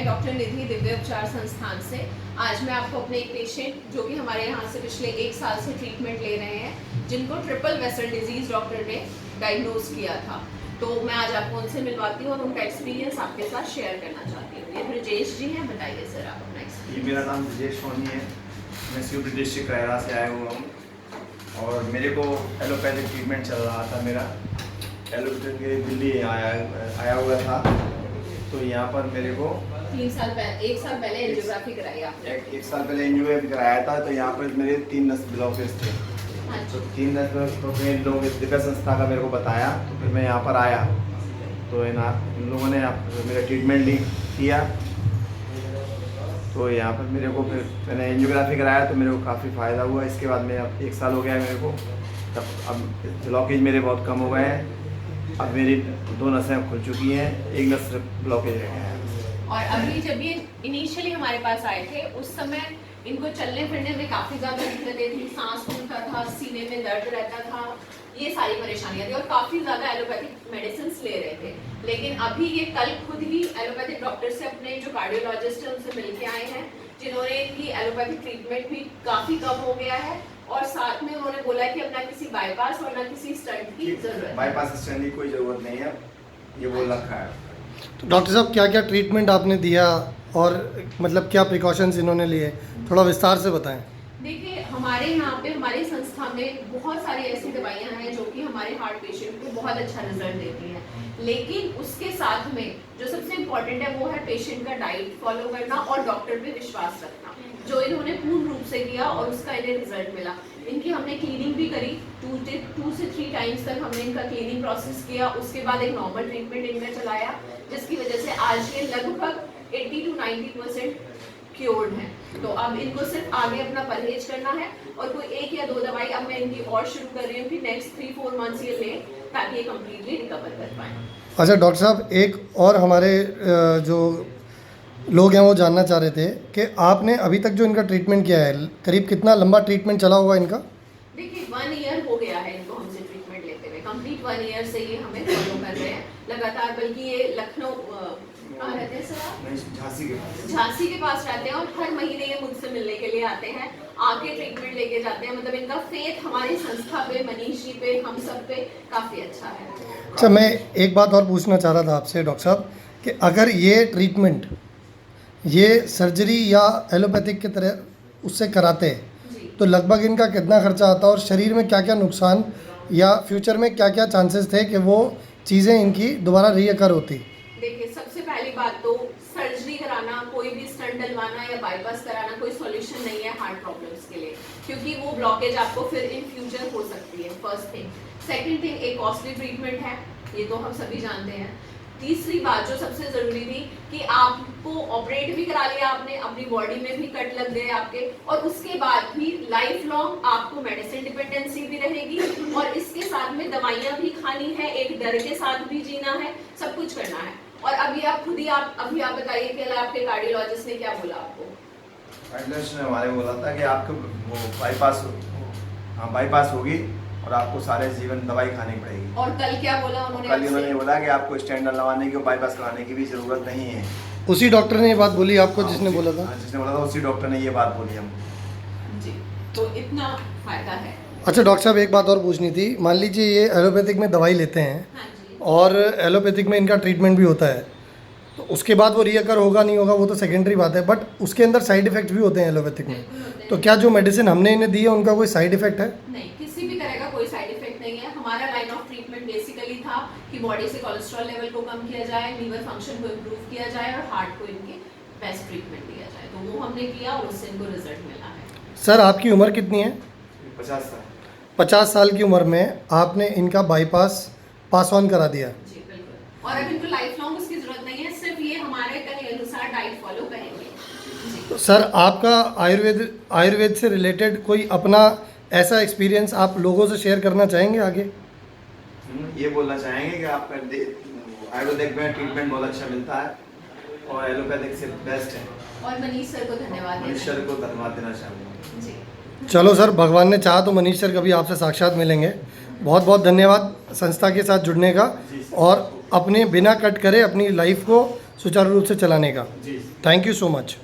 मैं डॉक्टर निधि दिव्य उपचार संस्थान से। आज मैं आपको अपने एक पेशेंट जो कि हमारे यहाँ से पिछले 1 साल से ट्रीटमेंट ले रहे हैं, जिनको ट्रिपल वेसल डिजीज डॉक्टर ने डायग्नोज किया था, तो मैं आज आपको उनसे मिलवाती हूँ और उनका एक्सपीरियंस आपके साथ शेयर करना चाहती हूँ। ये ब्रजेश जी हैं, बताइए सर आप अपना एक्सपीरियंस। मेरा नाम ब्रजेश सोनी है, मैं शिवपुरी डिस्ट्रिक्ट रायरा से आया हुआ हूँ और मेरे को एलोपैथिक ट्रीटमेंट चल रहा था। मेरा एलोपैथिक दिल्ली आया हुआ था, तो यहाँ पर मेरे को 1 साल पहले एंजियोग्राफी कराई आपने। 1 साल पहले एंजियोग्राफी कराया था, तो यहाँ पर मेरे 3 नस ब्लॉकेज थे। तो 3 नस तो फिर इन लोगों ने दिव्य संस्था का मेरे को बताया, तो फिर मैं यहाँ पर आया, तो इन लोगों ने मेरा ट्रीटमेंट किया। तो यहाँ पर मेरे को फिर मैंने एंजियोग्राफी कराया, तो मेरे को काफ़ी फ़ायदा हुआ। इसके बाद में अब 1 साल हो गया है मेरे को, तब अब ब्लॉकेज मेरे बहुत कम हो गए हैं। अब मेरी 2 नसें खुल चुकी हैं, 1 नस ब्लॉकेज रह गया है। और अभी जब ये इनिशियली हमारे पास आए थे, उस समय इनको चलने फिरने में काफ़ी ज़्यादा दिक्कतें थी, सांस फूलता था, सीने में दर्द रहता था, ये सारी परेशानियां थी और काफ़ी ज़्यादा एलोपैथिक मेडिसिन ले रहे थे। लेकिन अभी ये कल खुद ही एलोपैथिक डॉक्टर से अपने जो कार्डियोलॉजिस्ट है उनसे मिल के आए हैं, जिन्होंने इनकी एलोपैथिक ट्रीटमेंट भी काफ़ी कम हो गया है और साथ में उन्होंने बोला कि अब ना किसी बाईपास और ना किसी स्टंट की जरूरत है। बाईपास स्टंट की कोई ज़रूरत नहीं है, ये बोल रखा है। तो डॉक्टर साहब क्या क्या ट्रीटमेंट आपने दिया और मतलब क्या प्रिकॉशंस इन्होंने लिए, थोड़ा विस्तार से बताएं। देखिए, हमारे यहाँ पे हमारी संस्था में बहुत सारी ऐसी दवाइयाँ हैं जो कि हमारे हार्ट पेशेंट को बहुत अच्छा रिजल्ट देती हैं, लेकिन उसके साथ में जो सबसे इम्पोर्टेंट है वो है पेशेंट का डाइट फॉलो करना और डॉक्टर पे विश्वास रखना, जो इन्होंने पूर्ण रूप से किया और उसका इन्हें रिजल्ट मिला। इनकी हमने क्लीनिंग भी करी, 2 से 3 टाइम्स तक हमने इनका क्लीनिंग प्रोसेस किया। उसके बाद एक नॉर्मल ट्रीटमेंट इनका चलाया, जिसकी वजह से आज ये लगभग 80 to 90% क्योर्ड है। तो अब इनको सिर्फ आगे अपना परहेज करना है और कोई 1 या 2 दवाई अब मैं इनकी और शुरू कर रही हूँ कि नेक्स्ट 3-4 मंथ्स ये लें, ताकि ये कम्प्लीटली रिकवर कर पाएँ। अच्छा डॉक्टर साहब, एक और हमारे जो लोग हैं वो जानना चाह रहे थे कि आपने अभी तक जो इनका ट्रीटमेंट किया है, करीब कितना लंबा ट्रीटमेंट चला हुआ इनका? देखिए, 1 ईयर हो गया है इनको हमसे ट्रीटमेंट लेते हुए, कंप्लीट 1 ईयर से ये हमें फॉलो कर रहे हैं लगातार। बल्कि ये लखनऊ कहाँ रहते हैं सर आप? झांसी के पास रहते हैं और हर महीने ये मुझसे मिलने के लिए आते हैं, आके ट्रीटमेंट लेके जाते हैं। मतलब इनका फेथ हमारी संस्था पे, मनीष जी पे, हम सब पे काफ़ी अच्छा है। अच्छा, मैं एक बात और पूछना चाह रहा था आपसे डॉक्टर साहब कि अगर ये ट्रीटमेंट ये सर्जरी या एलोपैथिक की तरह उससे कराते तो लगभग इनका कितना खर्चा आता और शरीर में क्या क्या नुकसान या फ्यूचर में क्या क्या चांसेस थे कि वो चीज़ें इनकी दोबारा रीअकर होती? देखिए, सबसे पहली बात तो सर्जरी कराना, कोई भी स्टंट डलवाना या बाईपास कराना कोई सॉल्यूशन नहीं है हार्ट प्रॉब्लम्स के लिए, क्योंकि वो ब्लॉकेज आपको फिर इन फ्यूचर हो सकती है, फर्स्ट थिंग। सेकंड थिंग, एक कॉस्टली ट्रीटमेंट है, ये तो हम सभी जानते हैं। तीसरी बात जो सबसे ज़रूरी थी कि आपको ऑपरेट भी करा लिया आपने, अपनी बॉडी में भी कट लग गए आपके, और उसके बाद भी लाइफ लॉन्ग आपको मेडिसिन डिपेंडेंसी भी रहेगी और इसके साथ में दवाइयाँ भी खानी है, एक डर के साथ भी जीना है, सब कुछ करना है। और अभी आप खुद ही अभी आप बताइए कि आपके कार्डियोलॉजिस्ट ने क्या बोला आपको? कार्डियोलॉजिस्ट ने हमारे बोला था कि आपको वो बाईपास होगी और आपको सारे जीवन दवाई खानी पड़ेगी। और कल क्या बोला उन्होंने? कल उन्होंने बोला कि आपको स्टैंड लगाने की और बाईपास कराने की भी ज़रूरत नहीं है। उसी डॉक्टर ने ये बात बोली आपको जिसने बोला था? जिसने बोला था उसी डॉक्टर ने ये बात बोली हम जी, तो इतना फ़ायदा है। अच्छा डॉक्टर साहब, एक बात और पूछनी थी। मान लीजिए ये एलोपैथिक में दवाई लेते हैं हाँ जी। और एलोपैथिक में इनका ट्रीटमेंट भी होता है, तो उसके बाद वो रीअकर होगा नहीं होगा वो तो सेकेंडरी बात है, बट उसके अंदर साइड इफ़ेक्ट भी होते हैं एलोपैथिक में, तो क्या जो मेडिसिन हमने इन्हें दी है उनका कोई साइड इफ़ेक्ट है? नहीं, किसी भी तरह का कोई साइड इफेक्ट नहीं है। हमारा लाइन ऑफ ट्रीटमेंट बेसिकली था कि बॉडी से कोलेस्ट्रॉल लेवल को कम किया जाए, लीवर फंक्शन को इम्प्रूव किया जाए और हार्ट को इनके बेस्ट ट्रीटमेंट दिया जाए, तो वो हमने किया और उससे इनको रिजल्ट मिला है। सर आपकी उम्र कितनी है? 50 साल। 50 साल की उम्र में आपने इनका बाईपास पास ऑन करा दिया। जी बिल्कुल, और अब इनको लाइफ लॉन्ग उसकी जरूरत नहीं है, सिर्फ ये हमारे कहे अनुसार डाइट फॉलो करेंगे। तो सर आपका आयुर्वेद से रिलेटेड कोई अपना ऐसा एक्सपीरियंस आप लोगों से शेयर करना चाहेंगे आगे? ये बोलना चाहेंगे कि आपका आयुर्वेदिक में ट्रीटमेंट बहुत अच्छा मिलता है और एलोपैथिक से बेस्ट है, और मनीष सर को धन्यवाद मनीष सर को धन्यवाद देना चाहूँगा। जी, चलो सर, भगवान ने चाहा तो मनीष सर कभी आपसे साक्षात मिलेंगे। बहुत बहुत धन्यवाद संस्था के साथ जुड़ने का और अपने बिना कट करे अपनी लाइफ को सुचारू रूप से चलाने का। जी। Thank you so much.